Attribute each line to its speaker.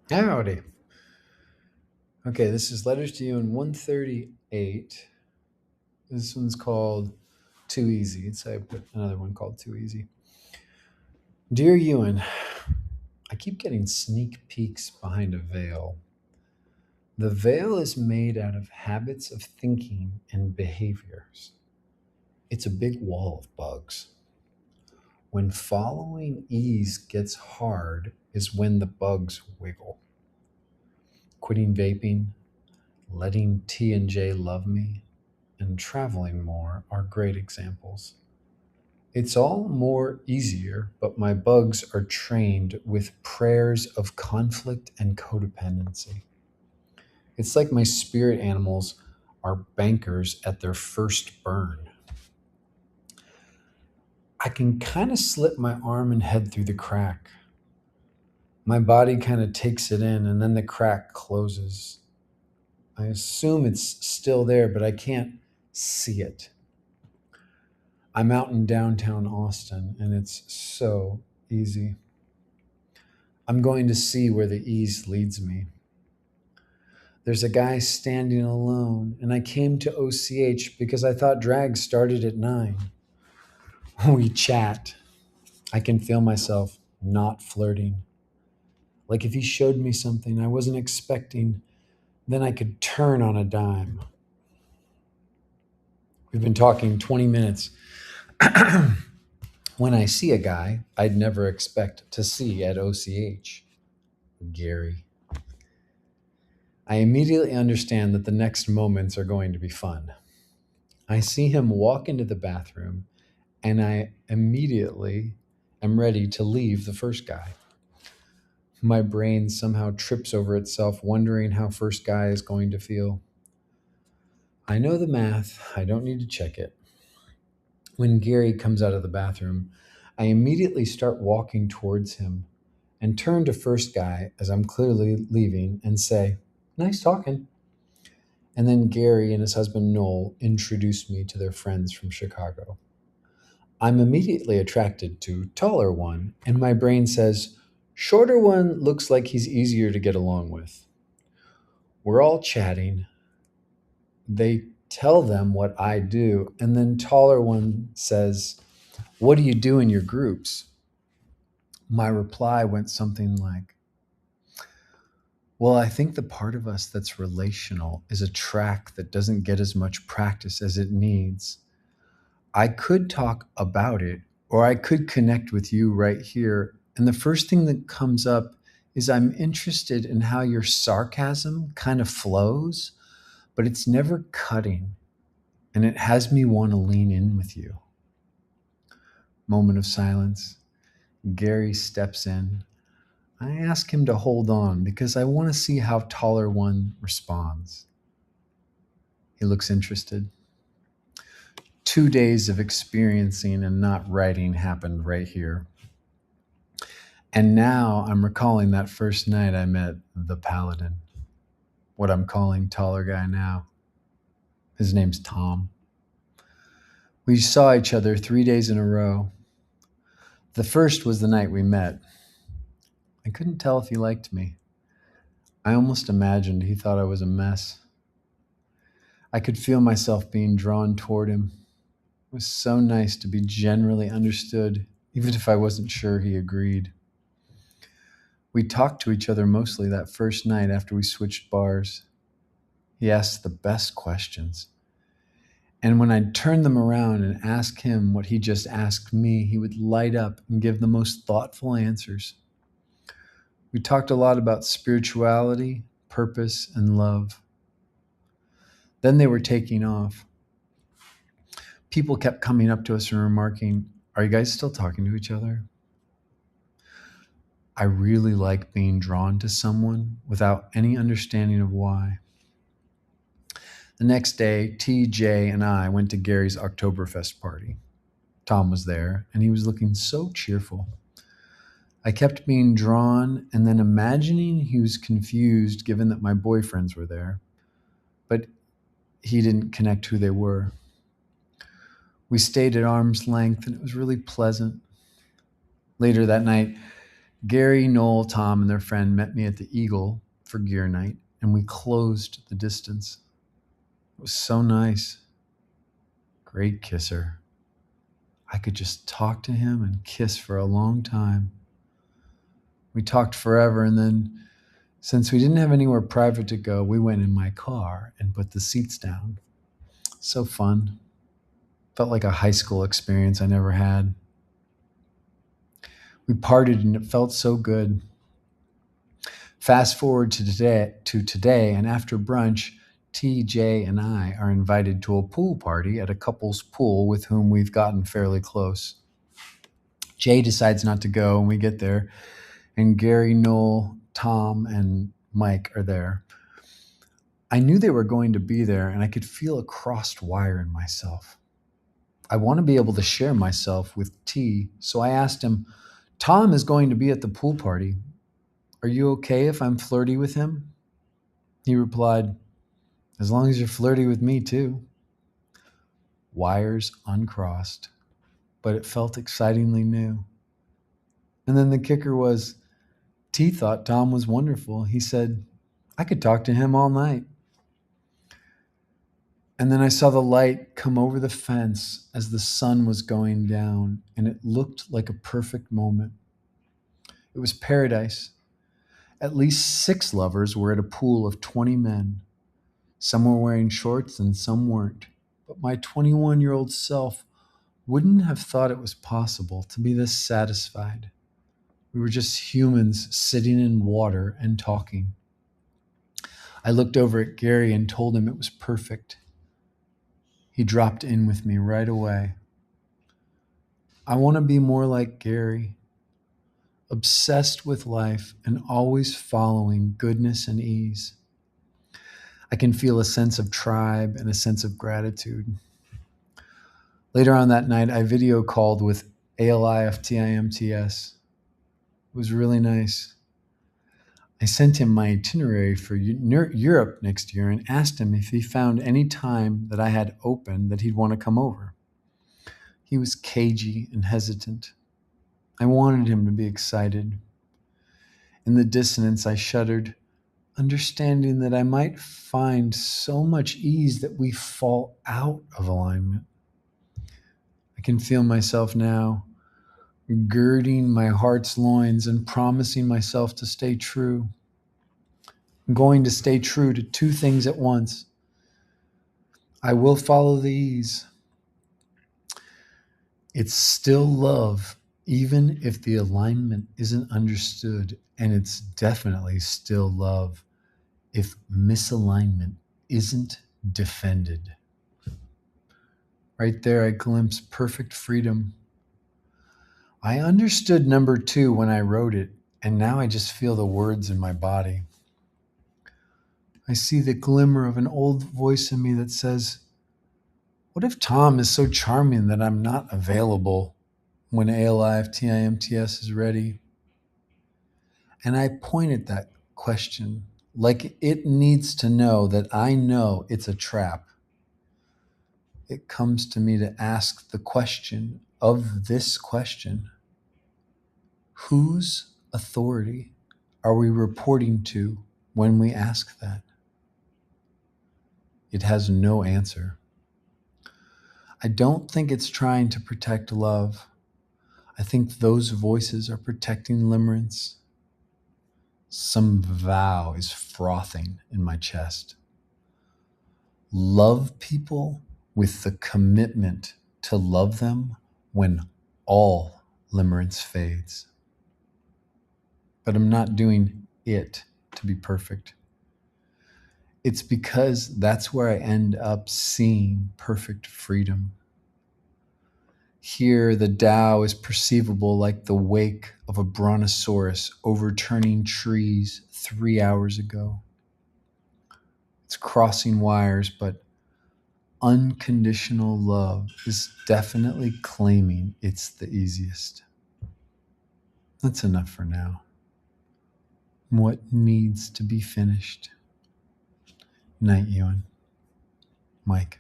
Speaker 1: Howdy. Okay, this is Letters to You in 138. This one's called Too Easy. So I put another one called Too Easy. Dear Ewan, I keep getting sneak peeks behind a veil. The veil is made out of habits of thinking and behaviors. It's a big wall of bugs. When following ease gets hard is when the bugs wiggle. Quitting vaping, letting T&J love me, and traveling more are great examples. It's all more easier, but my bugs are trained with prayers of conflict and codependency. It's like my spirit animals are bankers at their first burn. I can kind of slip my arm and head through the crack. My body kind of takes it in, and then the crack closes. I assume it's still there, but I can't see it. I'm out in downtown Austin, and it's so easy. I'm going to see where the ease leads me. There's a guy standing alone, and I came to OCH because I thought drag started at 9. We chat. I can feel myself not flirting. Like if he showed me something I wasn't expecting, then I could turn on a dime. We've been talking 20 minutes. When I see a guy I'd never expect to see at OCH, Gary, I immediately understand that the next moments are going to be fun. I see him walk into the bathroom, and I immediately am ready to leave the first guy. My brain somehow trips over itself, wondering how first guy is going to feel. I know the math, I don't need to check it. When Gary comes out of the bathroom, I immediately start walking towards him and turn to first guy as I'm clearly leaving and say, "Nice talking." And then Gary and his husband Noel introduce me to their friends from Chicago. I'm immediately attracted to taller one, and my brain says, shorter one looks like he's easier to get along with. We're all chatting. They tell them what I do, and then taller one says, "What do you do in your groups?" My reply went something like, "Well, I think the part of us that's relational is a track that doesn't get as much practice as it needs. I could talk about it, or I could connect with you right here. And the first thing that comes up is I'm interested in how your sarcasm kind of flows, but it's never cutting. And it has me want to lean in with you." Moment of silence. Gary steps in. I ask him to hold on because I want to see how taller one responds. He looks interested. 2 days of experiencing and not writing happened right here. And now I'm recalling that first night I met the Paladin, what I'm calling taller guy now. His name's Tom. We saw each other 3 days in a row. The first was the night we met. I couldn't tell if he liked me. I almost imagined he thought I was a mess. I could feel myself being drawn toward him. It was so nice to be generally understood, even if I wasn't sure he agreed. We talked to each other mostly that first night after we switched bars. He asked the best questions. And when I'd turn them around and ask him what he just asked me, he would light up and give the most thoughtful answers. We talked a lot about spirituality, purpose, and love. Then they were taking off. People kept coming up to us and remarking, "Are you guys still talking to each other?" I really like being drawn to someone without any understanding of why. The next day, TJ and I went to Gary's Oktoberfest party. Tom was there, and he was looking so cheerful. I kept being drawn and then imagining he was confused given that my boyfriends were there, but he didn't connect who they were. We stayed at arm's length, and it was really pleasant. Later that night, Gary, Noel, Tom, and their friend met me at the Eagle for gear night, and we closed the distance. It was so nice. Great kisser. I could just talk to him and kiss for a long time. We talked forever, and then, since we didn't have anywhere private to go, we went in my car and put the seats down. So fun. Felt like a high school experience I never had. We partied and it felt so good. Fast forward to today, and after brunch, TJ and I are invited to a pool party at a couple's pool with whom we've gotten fairly close. Jay decides not to go, and we get there, and Gary, Noel, Tom, and Mike are there. I knew they were going to be there, and I could feel a crossed wire in myself. I want to be able to share myself with T, so I asked him, Tom is going to be at the pool party. Are you okay if I'm flirty with him? He replied, as long as you're flirty with me too. Wires uncrossed, but it felt excitingly new. And then the kicker was, T thought Tom was wonderful. He said, I could talk to him all night. And then I saw the light come over the fence as the sun was going down, and it looked like a perfect moment. It was paradise. At least 6 lovers were at a pool of 20 men. Some were wearing shorts and some weren't. But my 21-year-old self wouldn't have thought it was possible to be this satisfied. We were just humans sitting in water and talking. I looked over at Gary and told him it was perfect. He dropped in with me right away. I want to be more like Gary, obsessed with life and always following goodness and ease. I can feel a sense of tribe and a sense of gratitude. Later on that night, I video called with ALIFTIMTS. It was really nice. I sent him my itinerary for Europe next year and asked him if he found any time that I had open that he'd want to come over. He was cagey and hesitant. I wanted him to be excited. In the dissonance, I shuddered, understanding that I might find so much ease that we fall out of alignment. I can feel myself now, girding my heart's loins and promising myself to stay true. I'm going to stay true to 2 things at once. I will follow these. It's still love, even if the alignment isn't understood, and it's definitely still love if misalignment isn't defended. Right there, I glimpse perfect freedom. I understood number 2 when I wrote it, and now I just feel the words in my body. I see the glimmer of an old voice in me that says, what if Tom is so charming that I'm not available when ALIFTIMTS is ready? And I point at that question like it needs to know that I know it's a trap. It comes to me to ask the question of this question. Whose authority are we reporting to when we ask that? It has no answer. I don't think it's trying to protect love. I think those voices are protecting limerence. Some vow is frothing in my chest. Love people with the commitment to love them when all limerence fades. But I'm not doing it to be perfect. It's because that's where I end up seeing perfect freedom. Here, the Tao is perceivable like the wake of a brontosaurus overturning trees 3 hours ago. It's crossing wires, but unconditional love is definitely claiming it's the easiest. That's enough for now. What needs to be finished? Night, Johan. Mike.